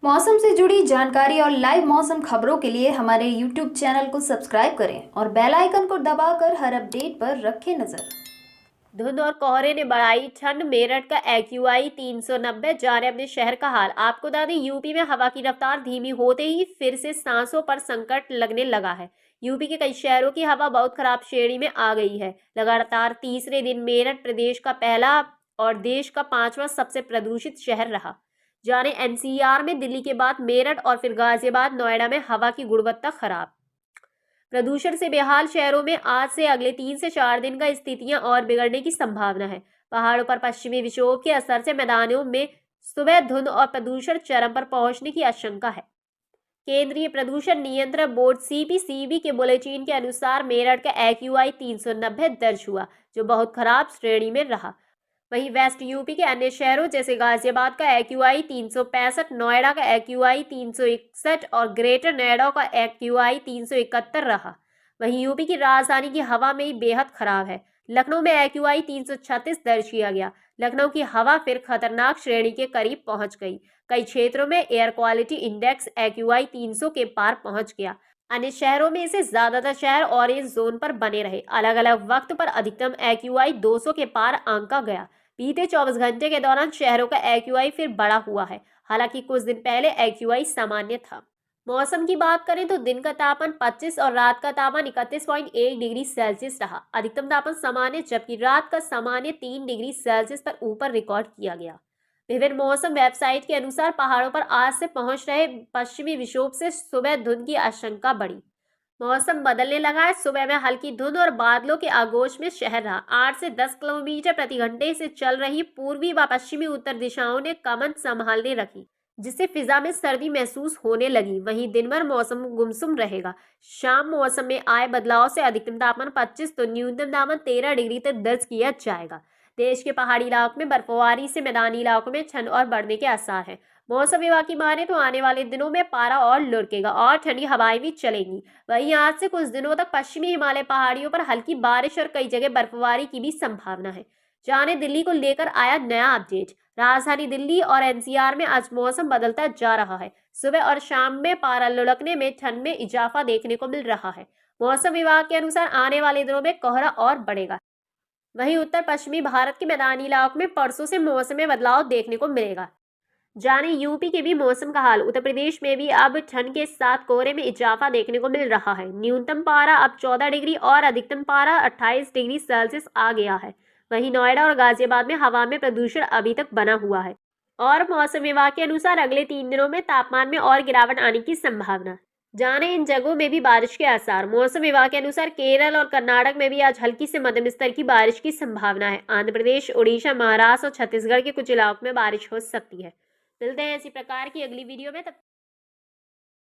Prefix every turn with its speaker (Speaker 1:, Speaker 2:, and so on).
Speaker 1: मौसम से जुड़ी जानकारी और लाइव मौसम खबरों के लिए हमारे YouTube चैनल को सब्सक्राइब करें और बेल आइकन को दबाकर हर अपडेट पर रखें नजर।
Speaker 2: धुंध और कोहरे ने बढ़ाई ठंड। मेरठ का AQI 390। जाने अपने शहर का हाल। आपको बता दें, यूपी में हवा की रफ्तार धीमी होते ही फिर से सांसों पर संकट लगने लगा है। यूपी के कई शहरों की हवा बहुत खराब श्रेणी में आ गई है। लगातार तीसरे दिन मेरठ प्रदेश का पहला और देश का 5वां सबसे प्रदूषित शहर रहा। जाने NCR में दिल्ली के बाद मेरठ और फिर गाजियाबाद नोएडा में हवा की गुणवत्ता खराब। प्रदूषण से बेहाल शहरों में आज से अगले 3 से 4 दिन का स्थितियां और बिगड़ने की संभावना है। पहाड़ों पर पश्चिमी विक्षोभ के असर से मैदानों में सुबह धुंध और प्रदूषण चरम पर पहुंचने की आशंका है। केंद्रीय प्रदूषण नियंत्रण बोर्ड CPCB के बुलेटिन के अनुसार मेरठ का AQI 390 दर्ज हुआ, जो बहुत खराब श्रेणी में रहा। वहीं वेस्ट यूपी के अन्य शहरों जैसे गाजियाबाद का AQI 365, नोएडा का AQI 361 और ग्रेटर नोएडा का AQI 371 रहा। वहीं यूपी की राजधानी की हवा में बेहद खराब है। लखनऊ में AQI 336 दर्ज किया गया। लखनऊ की हवा फिर खतरनाक श्रेणी के करीब पहुंच गई। कई क्षेत्रों में एयर क्वालिटी इंडेक्स AQI 300 के पार पहुंच गया। अन्य शहरों में से ज्यादातर शहर ऑरेंज जोन पर बने रहे। अलग अलग वक्त पर अधिकतम AQI 200 के पार आंका गया। बीते 24 घंटे के दौरान शहरों का AQI फिर बढ़ा हुआ है। हालांकि कुछ दिन पहले AQI सामान्य था। मौसम की बात करें तो दिन का तापमान 25 और रात का तापमान 31.1 डिग्री सेल्सियस रहा। अधिकतम तापमान सामान्य जबकि रात का सामान्य 3 डिग्री सेल्सियस पर ऊपर रिकॉर्ड किया गया। विभिन्न मौसम वेबसाइट के अनुसार पहाड़ों पर आज से पहुंच रहे पश्चिमी विक्षोभ से सुबह धुंध की आशंका बढ़ी। मौसम बदलने लगा है। सुबह में हल्की धुंध और बादलों के आगोश में शहर रहा। 8 से 10 किलोमीटर प्रति घंटे से चल रही पूर्वी व पश्चिमी उत्तर दिशाओं ने कमन संभालने रखी, जिससे फिजा में सर्दी महसूस होने लगी। वहीं दिन भर मौसम गुमसुम रहेगा। शाम मौसम में आए बदलाव से अधिकतम तापमान 25 तो न्यूनतम तापमान 13 डिग्री तक दर्ज किया जाएगा। देश के पहाड़ी इलाकों में बर्फबारी से मैदानी इलाकों में ठंड और बढ़ने के आसार हैं। मौसम विभाग की माने तो आने वाले दिनों में पारा और लुढ़केगा और ठंडी हवाएं भी चलेंगी। वहीं आज से कुछ दिनों तक पश्चिमी हिमालय पहाड़ियों पर हल्की बारिश और कई जगह बर्फबारी की भी संभावना है। जाने दिल्ली को लेकर आया नया अपडेट। राजधानी दिल्ली और NCR में आज मौसम बदलता जा रहा है। सुबह और शाम में पारा लुढ़कने में ठंड में इजाफा देखने को मिल रहा है। मौसम विभाग के अनुसार आने वाले दिनों में कोहरा और बढ़ेगा। वहीं उत्तर पश्चिमी भारत के मैदानी इलाकों में परसों से मौसम में बदलाव देखने को मिलेगा। जाने यूपी के भी मौसम का हाल। उत्तर प्रदेश में भी अब ठंड के साथ कोहरे में इजाफा देखने को मिल रहा है। न्यूनतम पारा अब 14 डिग्री और अधिकतम पारा 28 डिग्री सेल्सियस आ गया है। वहीं नोएडा और गाजियाबाद में हवा में प्रदूषण अभी तक बना हुआ है और मौसम विभाग के अनुसार अगले 3 दिनों में तापमान में और गिरावट आने की संभावना। जाने इन जगहों में भी बारिश के आसार। मौसम विभाग के अनुसार केरल और कर्नाटक में भी आज हल्की से मध्यम स्तर की बारिश की संभावना है। आंध्र प्रदेश, उड़ीसा, महाराष्ट्र और छत्तीसगढ़ के कुछ इलाकों में बारिश हो सकती है। मिलते हैं इसी प्रकार की अगली वीडियो में। तब